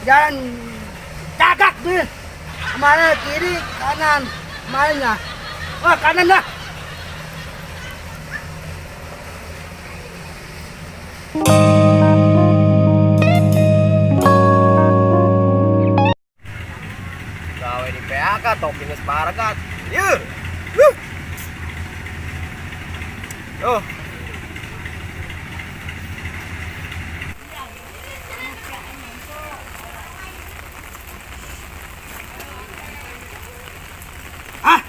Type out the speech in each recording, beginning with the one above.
Jalan cagak nih. Kemana kiri, kanan. Kemana? Oh, kanan dah. Gawe di PHK toppingnya separagat. Yuk. Tuh. Ah.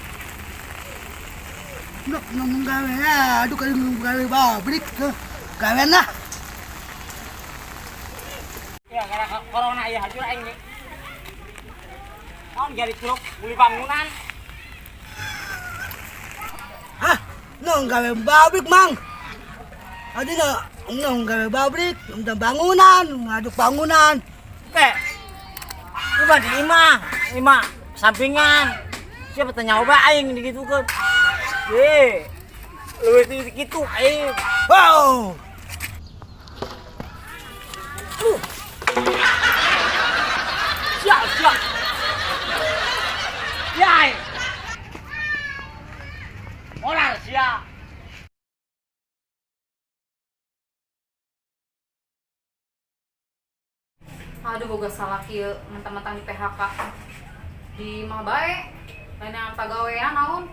Nak ngomong gawe ya. Aduh kali ngomong gawe pabrik tuh. Gawean lah. Ya karena corona ya hancur aing nih. Naon jadi truk beli bangunan. Hah? Nong gawe pabrik, Mang. Adi nong gawe pabrik, udah bangunan, ngaduk bangunan. Teh. Coba di lima sampingan. Siapa tanya oba aing digitukeun. Ye. Leuwih kitu aing. Wow. Siap. Yai. Orang siap. Aduh boga salah kieu mentang-mentang di PHK. Di mah bae. Lain yang pagawean naon?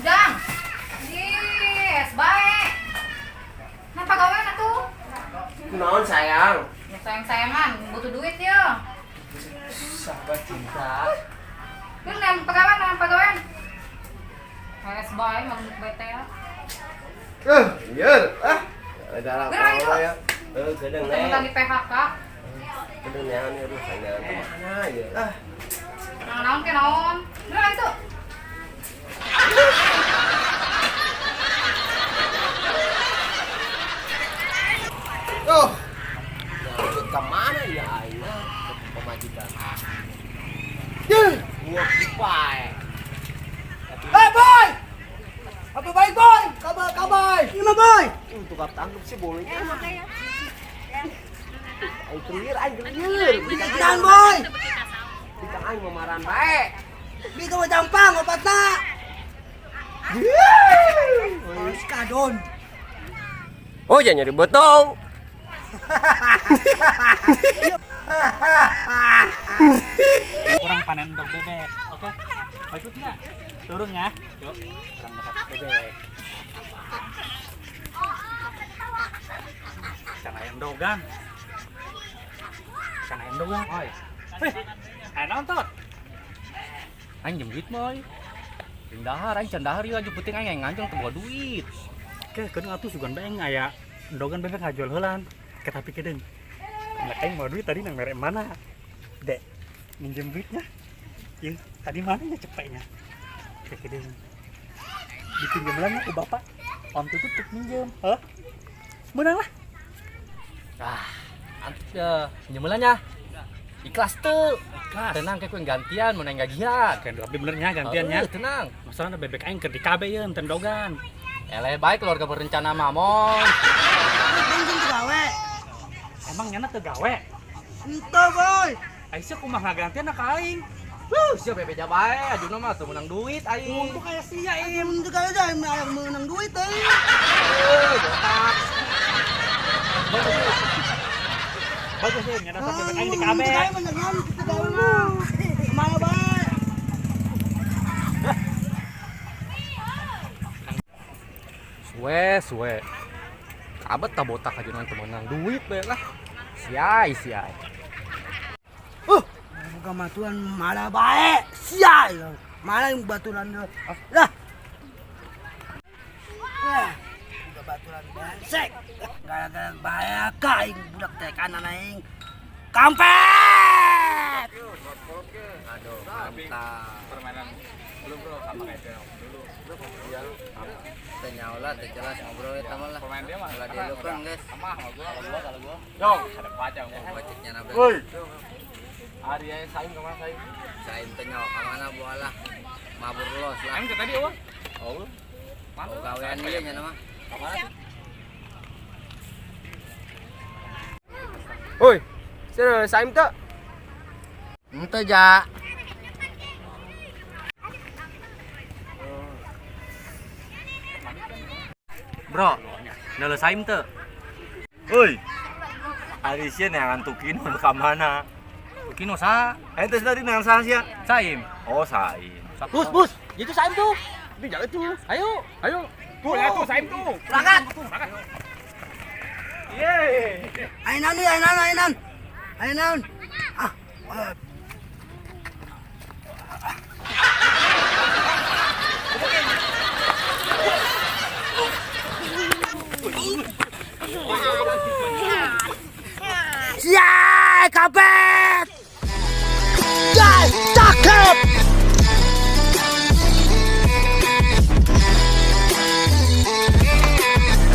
Jang. Yes, bae. Nah pagawean atuh. Kunaon sayang? Ya sayang-sayangan, butuh duit ya. Sahabat cinta. Kan yang pagawean. Yes, bae maksud bete ya. Iya. Dalam Gerak itu. ya. Gedeng Mentang-mentang di PHK. Gedeng nean itu hanya kemana ya. Nah, naon ke naon? Gerak itu. Oh. Lanjut ke mana ya aina? Ke pemajikan. Gua kipai. Hey boy! Apa baik boy? Kabar. Gimana boy? Untuk apa tangkap sih bolehnya? Ayo gelir. Jangan boy. Kita aing mamaran bae. Di kamu jampang opatna. Harus kadon. Oh, jangan nyari botol. Kurang panen untuk bebek. Oke. Berikutnya turun ya. Yuk. Kurang dapat bebek. Ikan ayam dogang. Oi. Ayo nonton. Anh dùng duit mới Trần dahar, anh Trần dahar juga penting anh ngancung teu bawa duit. Oke, kan atuh sugan bae aya dogan bebek ngajual heulan. Ke tapi kedeung. Lah aing mau duit tadi nang mere mana? Dek, minjem duitnya. Ieu, tadi mana nya cepetnya? Ke kedeung. Dipinjem lah ku bapak. Om tutut tuk minjem. Heh. Menang lah. Penyemelannya ikhlas tuh. Tenang kayak yang gantian, mau neng gajian. Kan tapi benernya gantiannya. Tenang. Masalahnya bebek aing keur di KB ye enten dogan. Eleh baik keluarga berencana mamon. Mungkin gawe. Emang nyana teu gawe. Ento boy. Aisyah kumaha ngagantian ka aing. Siapa bebeja bae, ajuna mah teu menang duit aing. Untuk kayak sia aing. Em juga aja yang menang duit euy. Botak. Bagus ya, nyana bebek aing di KB. Gawe menang kita gawe mah. Kemana bae? Suwe. Kabet tak botak ajuna teu menang duit bae lah. Siai. Bukan matuan malah baik. Sial. Malah yang baturan dah. Lah. Juga baturan brengsek. Gara-gara bahaya kaing budak teh kanan aing. Kampret. Aduh, mantap. Permainan belum bro sama kayak dulu. Iya. Tanya lah, jelas ngobrol eta mah lah. Pemain dia mah Lah dia lu kan, guys. sama kalau gua. Dong, ada pajang. Boceknya nabe. Woi. Hari yang saing kemana saing? Sain tanya ka mana bola. Mabur los lah. Aing tadi eueuh. Oh. Oh, gawean ieu nya mah. Kemana sih? Woi, Sudah saim tuh. Ente ja. Bro, nelo saim tuh. Woi, Alicia yang ngantukin ke mana? Kino sa, Ente tadi nang sih ya? saim. Oh, sain. Bus, itu saim tuh. Ini jangan tuh. Ayo. Tuh, ya tuh saim tuh. Berangkat. Yeay. Ainan. Siai, kapet. Siai, cakep.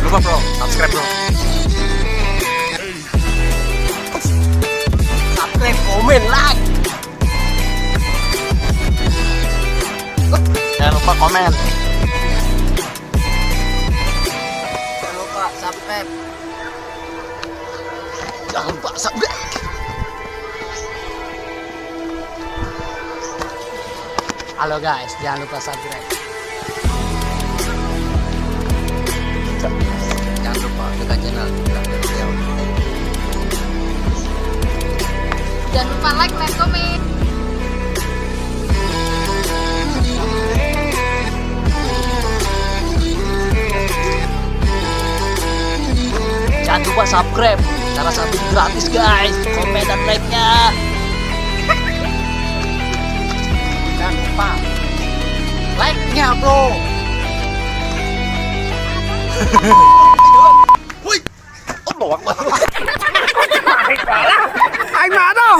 Lupa bro, subscribe bro. Subscribe, komen, like. Jangan lupa komen. Jangan lupa subscribe. Halo guys, jangan lupa subscribe. Jangan lupa tekan channel Beliau. Jangan lupa like dan komen. Jangan lupa subscribe. Cara subscribe gratis guys. Komen dan like-nya. Jangan lupa like-nya bro. Oh, loak banget. Anh mà đâu?